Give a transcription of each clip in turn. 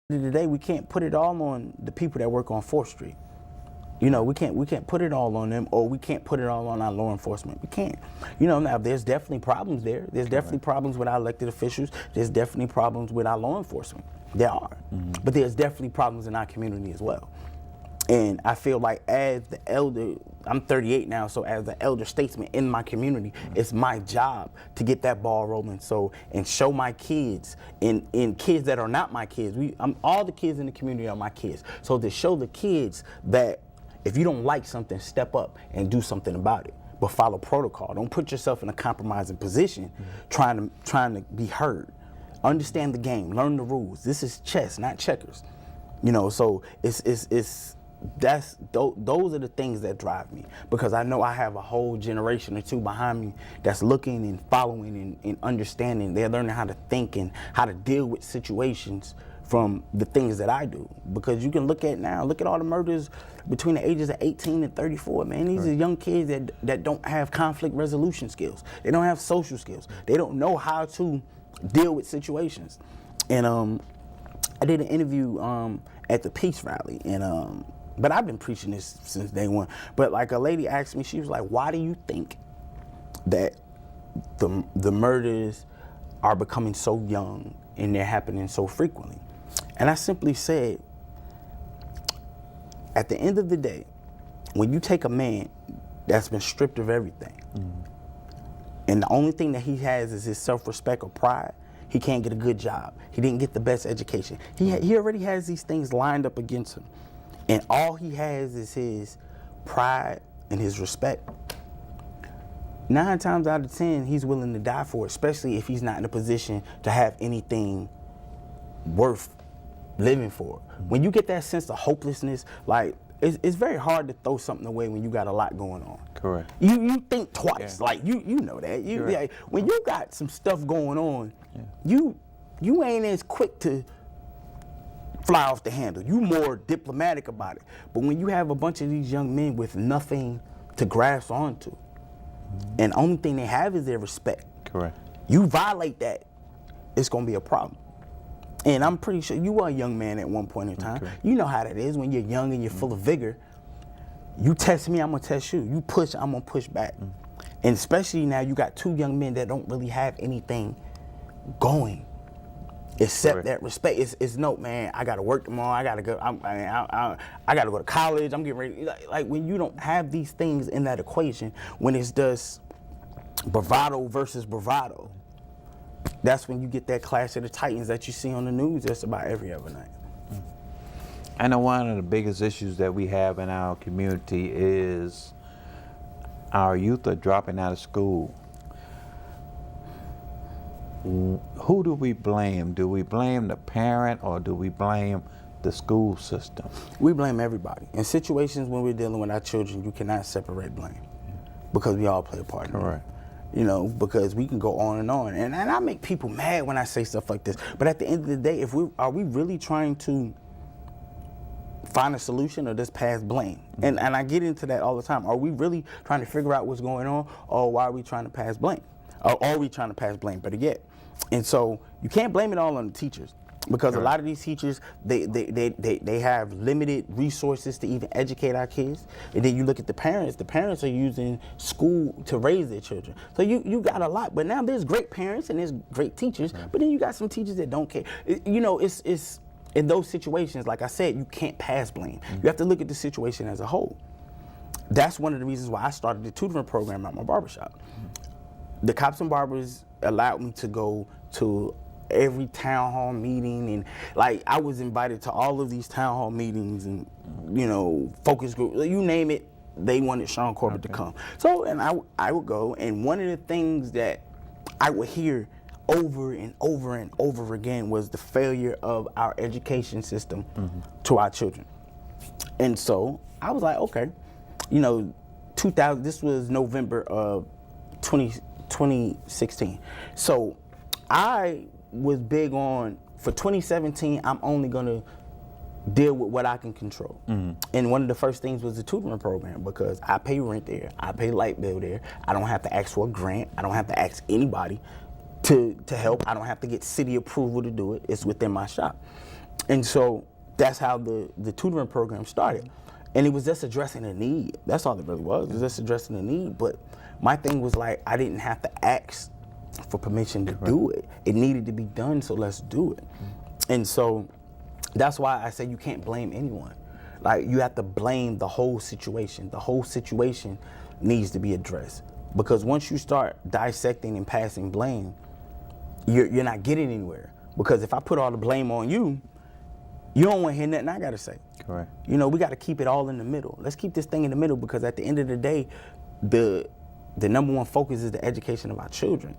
end of the day, we can't put it all on the people that work on 4th Street. You know, we can't put it all on them, or we can't put it all on our law enforcement. We can't. You know, now there's definitely problems there. There's definitely problems with our elected officials. There's definitely problems with our law enforcement. There are. But there's definitely problems in our community as well. And I feel like as the elder, I'm 38 now, so as the elder statesman in my community, it's my job to get that ball rolling. So, and show my kids, and kids that are not my kids. All the kids in the community are my kids. So to show the kids that if you don't like something, step up and do something about it. But follow protocol. Don't put yourself in a compromising position trying to be heard. Understand the game. Learn the rules. This is chess, not checkers. You know, so those are the things that drive me, because I know I have a whole generation or two behind me that's looking and following and understanding. They're learning how to think and how to deal with situations from the things that I do. Because you can look at all the murders between the ages of 18 and 34, man. These are young kids that don't have conflict resolution skills. They don't have social skills. They don't know how to deal with situations. And I did an interview at the Peace Rally, and but I've been preaching this since day one. But like, a lady asked me, she was like, why do you think that the murders are becoming so young and they're happening so frequently? And I simply said, at the end of the day, when you take a man that's been stripped of everything, and the only thing that he has is his self-respect or pride, he can't get a good job. He didn't get the best education. He already has these things lined up against him. And all he has is his pride and his respect. 9 times out of 10, he's willing to die for it, especially if he's not in a position to have anything worth living for. When you get that sense of hopelessness, like, it's very hard to throw something away when you got a lot going on. Correct. You think twice. Like, you know that. Like, when you got some stuff going on, you ain't as quick to fly off the handle. You more diplomatic about it. But when you have a bunch of these young men with nothing to grasp onto, and the only thing they have is their respect. Correct. You violate that, it's gonna be a problem. And I'm pretty sure you were a young man at one point in time. Okay. You know how that is when you're young and you're full of vigor. You test me, I'm gonna test you. You push, I'm gonna push back. And especially now, you got 2 young men that don't really have anything going except that respect. It's no, man, I gotta work tomorrow, I gotta go, I gotta go to college, I'm getting ready. Like, when you don't have these things in that equation, when it's just bravado versus bravado, that's when you get that clash of the titans that you see on the news just about every other night. I know one of the biggest issues that we have in our community is our youth are dropping out of school. Who do we blame? Do we blame the parent, or do we blame the school system? We blame everybody. In situations when we're dealing with our children, you cannot separate blame, because we all play a part in it. Correct. You know, because we can go on and on. And I make people mad when I say stuff like this. But at the end of the day, are we really trying to find a solution, or just pass blame? And I get into that all the time. Are we really trying to figure out what's going on, or why are we trying to pass blame? Or are we trying to pass blame, better yet? And so you can't blame it all on the teachers, because a lot of these teachers, they have limited resources to even educate our kids. And then you look at the parents are using school to raise their children. So you got a lot. But now there's great parents and there's great teachers, but then you got some teachers that don't care. You know, it's in those situations, like I said, you can't pass blame. You have to look at the situation as a whole. That's one of the reasons why I started the tutoring program at my barbershop. The Cops and Barbers allowed me to go to every town hall meeting, and like, I was invited to all of these town hall meetings and, you know, focus group, you name it, they wanted Shaun Corbett to come. So, and I would go, and one of the things that I would hear over and over and over again was the failure of our education system to our children. And so I was like, okay, you know, this was November of 2016. So I was big on, for 2017, I'm only gonna deal with what I can control. And one of the first things was the tutoring program, because I pay rent there, I pay light bill there, I don't have to ask for a grant, I don't have to ask anybody to help, I don't have to get city approval to do it, it's within my shop. And so that's how the tutoring program started. And it was just addressing a need. That's all it really was. It was just addressing a need. But my thing was like, I didn't have to ask for permission to do it. It needed to be done, so let's do it. And so that's why I say you can't blame anyone. Like, you have to blame the whole situation. The whole situation needs to be addressed. Because once you start dissecting and passing blame, you're not getting anywhere. Because if I put all the blame on you, you don't want to hear nothing I got to say. Correct. You know, we got to keep it all in the middle. Let's keep this thing in the middle, because at the end of the day, the number one focus is the education of our children.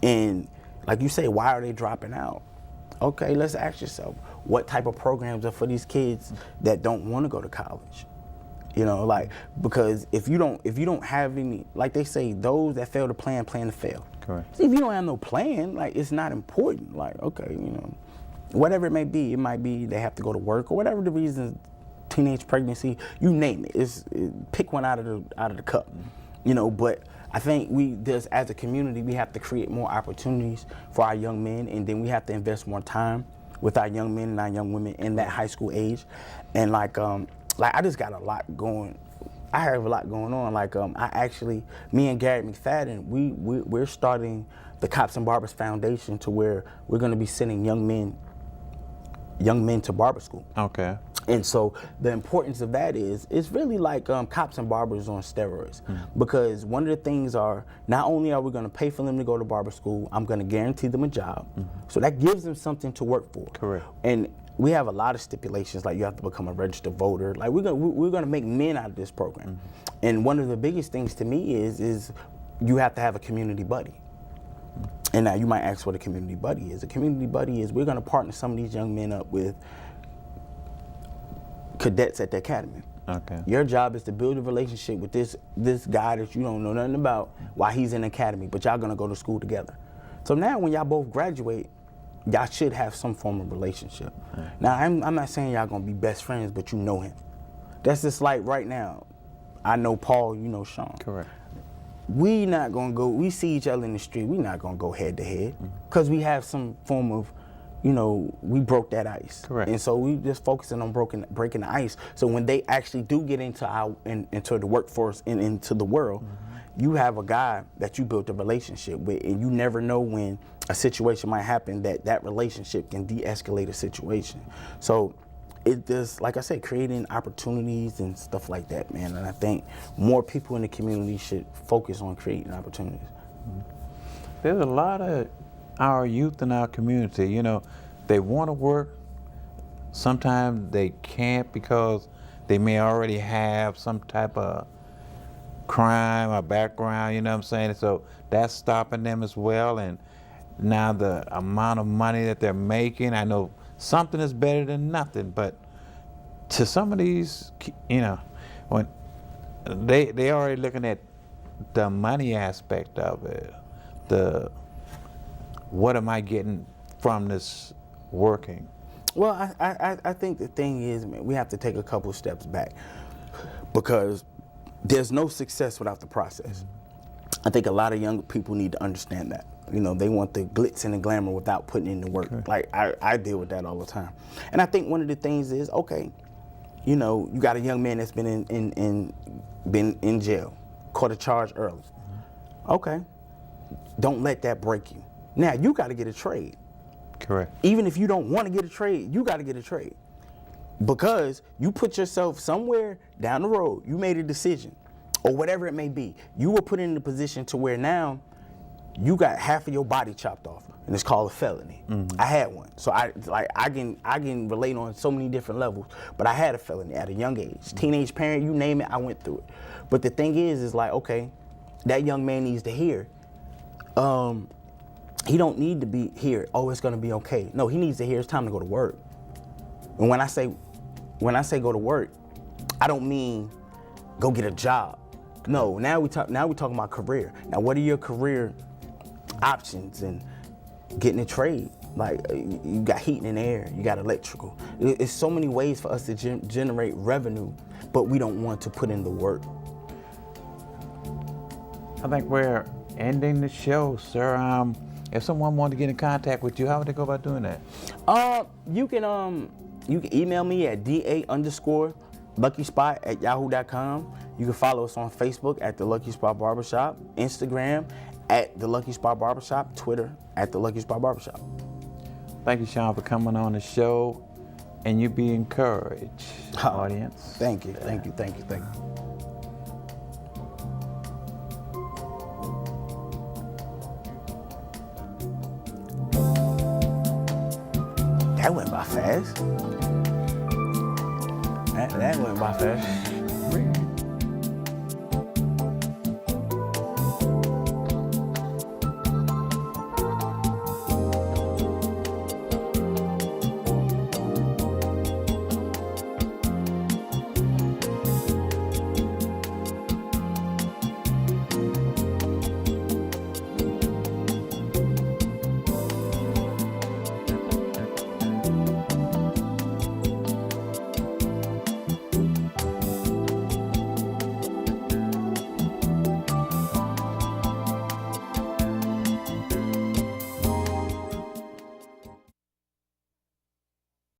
And like you say, why are they dropping out? Okay, let's ask yourself, what type of programs are for these kids that don't want to go to college? You know, like, because if you don't have any, like they say, those that fail to plan to fail. Correct. See, if you don't have no plan, like, it's not important. Like, okay, you know, whatever it might be they have to go to work or whatever the reasons, teenage pregnancy, you name it. Pick one out of the cup, you know. But I think as a community, we have to create more opportunities for our young men, and then we have to invest more time with our young men and our young women in that high school age. And like I just got a lot going. I have a lot going on. Like me and Garrett McFadden, we're starting the Cops and Barbers Foundation, to where we're going to be sending young men to barber school. Okay. And so the importance of that is, it's really like Cops and Barbers on steroids. Because one of the things are, not only are we going to pay for them to go to barber school, I'm going to guarantee them a job. So that gives them something to work for. Correct. And we have a lot of stipulations, like you have to become a registered voter. Like, we're gonna make men out of this program. And one of the biggest things to me is you have to have a community buddy. And now you might ask what a community buddy is. A community buddy is, we're gonna partner some of these young men up with cadets at the academy. Okay. Your job is to build a relationship with this guy that you don't know nothing about while he's in the academy, but y'all gonna go to school together. So now when y'all both graduate, y'all should have some form of relationship. Now, I'm not saying y'all gonna be best friends, but you know him. That's just like right now, I know Paul, you know Shaun. Correct. We not gonna go, we see each other in the street, we not gonna go head to head, because we have some form of, you know, we broke that ice. Correct. And so we just focusing on breaking the ice. So when they actually do get into into the workforce and into the world, you have a guy that you built a relationship with, and you never know when a situation might happen that relationship can de-escalate a situation. So it does, like I said, creating opportunities and stuff like that, man. And I think more people in the community should focus on creating opportunities. There's a lot of our youth in our community, you know, they want to work. Sometimes they can't because they may already have some type of crime or background, you know what I'm saying? So that's stopping them as well. And now the amount of money that they're making, I know something is better than nothing, but to some of these, you know, when they already looking at the money aspect of it, what am I getting from this working? Well, I think the thing is, man, we have to take a couple steps back, because there's no success without the process. I think a lot of young people need to understand that. You know, they want the glitz and the glamour without putting in the work. Okay. Like, I deal with that all the time. And I think one of the things is, okay, you know, you got a young man that's been in jail, caught a charge early. Okay, don't let that break you. Now, you got to get a trade. Correct. Even if you don't want to get a trade, you got to get a trade. Because you put yourself somewhere down the road, you made a decision, or whatever it may be. You were put in a position to where now you got half of your body chopped off, and it's called a felony. I had one, so I can relate on so many different levels. But I had a felony at a young age, teenage parent, you name it, I went through it. But the thing is like, okay, that young man needs to hear. He don't need to be here. Oh, it's gonna be okay. No, he needs to hear it's time to go to work. And when I say go to work, I don't mean go get a job. No, now we talking about career. Now, what are your career options? And getting a trade. Like, you got heating and air, you got electrical. It's so many ways for us to generate revenue, but we don't want to put in the work. I think we're ending the show, sir. If someone wanted to get in contact with you, how would they go about doing that? You can You can email me at da_luckyspot@yahoo.com. You can follow us on Facebook at The Lucky Spot Barbershop, Instagram at The Lucky Spot Barbershop, Twitter at The Lucky Spot Barbershop. Thank you, Shaun, for coming on the show. And you be encouraged, audience. Thank you. Thank you. That went by fast. That went by fast.